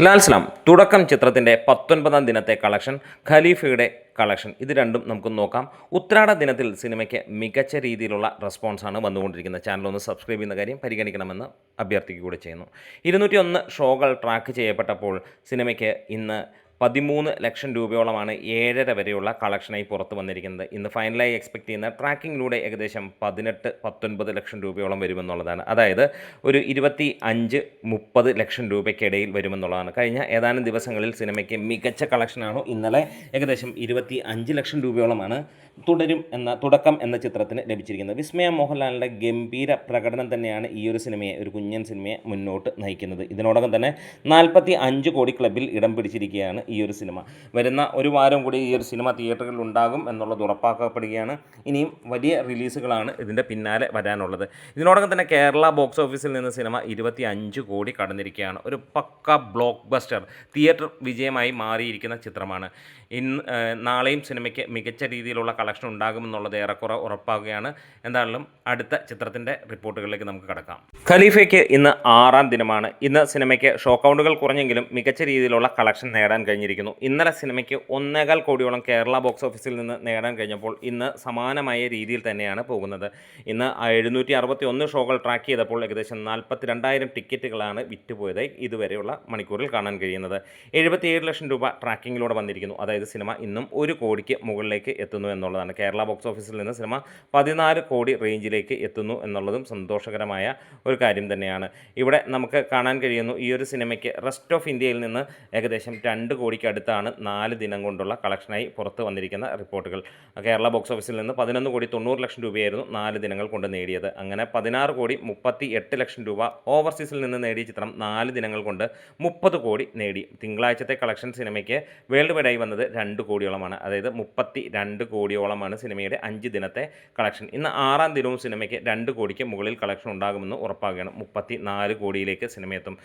ലാൽ സലാം തുടക്കം ചിത്രത്തിൻ്റെ 19-ാം ദിനത്തെ കളക്ഷൻ, ഖലീഫയുടെ കളക്ഷൻ, ഇത് രണ്ടും നമുക്ക് നോക്കാം. ഉത്രാട ദിനത്തിൽ സിനിമയ്ക്ക് മികച്ച രീതിയിലുള്ള റെസ്പോൺസാണ് വന്നുകൊണ്ടിരിക്കുന്നത്. ചാനൽ ഒന്ന് സബ്സ്ക്രൈബ് ചെയ്യുന്ന കാര്യം പരിഗണിക്കണമെന്ന് അഭ്യർത്ഥിക്കുകയൂടെ ചെയ്യുന്നു. 201 ഷോകൾ ട്രാക്ക് ചെയ്യപ്പെട്ടപ്പോൾ സിനിമയ്ക്ക് ഇന്ന് 13 ലക്ഷം രൂപയോളമാണ് 7.5 വരെയുള്ള കളക്ഷനായി പുറത്തു വന്നിരിക്കുന്നത്. ഇന്ന് ഫൈനലായി എക്സ്പെക്ട് ചെയ്യുന്ന ട്രാക്കിങ്ങിലൂടെ ഏകദേശം 18-19 ലക്ഷം രൂപയോളം വരുമെന്നുള്ളതാണ്. അതായത് ഒരു 25-30 ലക്ഷം രൂപയ്ക്കിടയിൽ വരുമെന്നുള്ളതാണ്. കഴിഞ്ഞ ഏതാനും ദിവസങ്ങളിൽ സിനിമയ്ക്ക് മികച്ച കളക്ഷനാണ്. ഇന്നലെ ഏകദേശം 25 ലക്ഷം രൂപയോളമാണ് തുടക്കം എന്ന ചിത്രത്തിന് ലഭിച്ചിരിക്കുന്നത്. വിസ്മയ മോഹൻലാലിൻ്റെ ഗംഭീര പ്രകടനം തന്നെയാണ് ഈ ഒരു സിനിമയെ, ഒരു കുഞ്ഞൻ സിനിമയെ മുന്നോട്ട് നയിക്കുന്നത്. ഇതിനോടകം തന്നെ 45 കോടി ക്ലബിൽ ഇടം പിടിച്ചിരിക്കുകയാണ് ഈ ഒരു സിനിമ. വരുന്ന ഒരു വാരം കൂടി ഈ ഒരു സിനിമ തിയേറ്ററുകളിൽ ഉണ്ടാകും എന്നുള്ളത് ഉറപ്പാക്കപ്പെടുകയാണ്. ഇനിയും വലിയ റിലീസുകളാണ് ഇതിൻ്റെ പിന്നാലെ വരാനുള്ളത്. ഇതിനോടകം തന്നെ കേരള ബോക്സ് ഓഫീസിൽ നിന്ന് സിനിമ 25 കോടി കടന്നിരിക്കുകയാണ്. ഒരു പക്ക ബ്ലോക്ക് ബസ്റ്റർ തിയേറ്റർ വിജയമായി മാറിയിരിക്കുന്ന ചിത്രമാണ്. നാളെയും സിനിമയ്ക്ക് മികച്ച രീതിയിലുള്ള കളക്ഷൻ ഉണ്ടാകുമെന്നുള്ളത് ഏറെക്കുറെ ഉറപ്പാകുകയാണ്. എന്തായാലും അടുത്ത ചിത്രത്തിൻ്റെ റിപ്പോർട്ടുകളിലേക്ക് നമുക്ക് കടക്കാം. ഖലീഫയ്ക്ക് ഇന്ന് 6-ാം ദിനമാണ്. ഇന്ന് സിനിമയ്ക്ക് ഷോ കൗണ്ടുകൾ കുറഞ്ഞെങ്കിലും മികച്ച രീതിയിലുള്ള കളക്ഷൻ നേടാൻ കഴിഞ്ഞിരിക്കുന്നു. ഇന്നലെ സിനിമയ്ക്ക് 1.25 കോടിയോളം കേരള ബോക്സ് ഓഫീസിൽ നിന്ന് നേടാൻ കഴിഞ്ഞപ്പോൾ ഇന്ന് സമാനമായ രീതിയിൽ തന്നെയാണ് പോകുന്നത്. ഇന്ന് 761 ഷോകൾ ട്രാക്ക് ചെയ്തപ്പോൾ ഏകദേശം 42,000 ടിക്കറ്റുകളാണ് വിറ്റുപോയതായി ഇതുവരെയുള്ള മണിക്കൂറിൽ കാണാൻ കഴിയുന്നത്. 77 ലക്ഷം രൂപ ട്രാക്കിങ്ങിലൂടെ വന്നിരിക്കുന്നു. അതായത് സിനിമ ഇന്നും 1 കോടിക്ക് മുകളിലേക്ക് എത്തുന്നു എന്നുള്ളതാണ്. കേരള ബോക്സ് ഓഫീസിൽ നിന്ന് സിനിമ 14 കോടി റേഞ്ചിലേക്ക് എത്തുന്നു എന്നുള്ളതും സന്തോഷകരമായ ഒരു കാര്യം തന്നെയാണ്. ഇവിടെ നമുക്ക് കാണാൻ കഴിയുന്നു ഈ ഒരു സിനിമയ്ക്ക് റെസ്റ്റ് ഓഫ് ഇന്ത്യയിൽ നിന്ന് ഏകദേശം 2 കോടിക്ക് അടുത്താണ് 4 ദിനം കൊണ്ടുള്ള കളക്ഷനായി പുറത്ത് വന്നിരിക്കുന്ന റിപ്പോർട്ടുകൾ. കേരള ബോക്സ് ഓഫീസിൽ നിന്ന് 11 കോടി 90 ലക്ഷം രൂപയായിരുന്നു 4 ദിനങ്ങൾ കൊണ്ട് നേടിയത്. അങ്ങനെ 16 കോടി 38 ലക്ഷം രൂപ ഓവർസീസിൽ നിന്ന് നേടിയ ചിത്രം 4 ദിനങ്ങൾ കൊണ്ട് 30 കോടി നേടി. തിങ്കളാഴ്ചത്തെ കളക്ഷൻ സിനിമയ്ക്ക് വേൾഡ് വൈഡായി വന്നത് 2 കോടിയോളമാണ്. അതായത് 32 കോടിയോളമാണ് സിനിമയുടെ 5 ദിനത്തെ കളക്ഷൻ. ഇന്ന് 6-ാം ദിനവും സിനിമയ്ക്ക് 2 കോടിക്ക് മുകളിൽ കളക്ഷൻ ഉണ്ടാകുമെന്ന് ഉറപ്പാകുകയാണ്. 34 കോടിയിലേക്ക് സിനിമയെത്തും.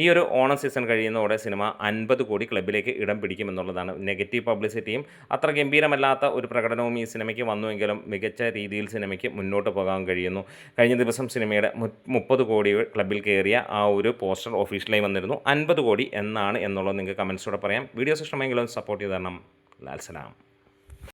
ഈ ഒരു ഓണം സീസൺ കഴിയുന്നതോടെ സിനിമ 50 കോടി ക്ലബിലേക്ക് ഇടം പിടിക്കുമെന്നുള്ളതാണ്. നെഗറ്റീവ് പബ്ലിസിറ്റിയും അത്ര ഗംഭീരമല്ലാത്ത ഒരു പ്രകടനവും ഈ സിനിമയ്ക്ക് വന്നുവെങ്കിലും മികച്ച രീതിയിൽ സിനിമയ്ക്ക് മുന്നോട്ട് പോകാൻ കഴിയുന്നു. കഴിഞ്ഞ ദിവസം സിനിമയുടെ 30 കോടി ക്ലബിൽ കയറിയ ആ ഒരു പോസ്റ്റർ ഒഫീഷ്യലായി വന്നിരുന്നു. 50 കോടി എന്നാണ് എന്നുള്ളത് നിങ്ങൾക്ക് കമൻസിലൂടെ പറയാം. വീഡിയോസ് ഇഷ്ടമെങ്കിലും സപ്പോർട്ട് ചെയ്ത് തരണം. ലാൽ സലാം.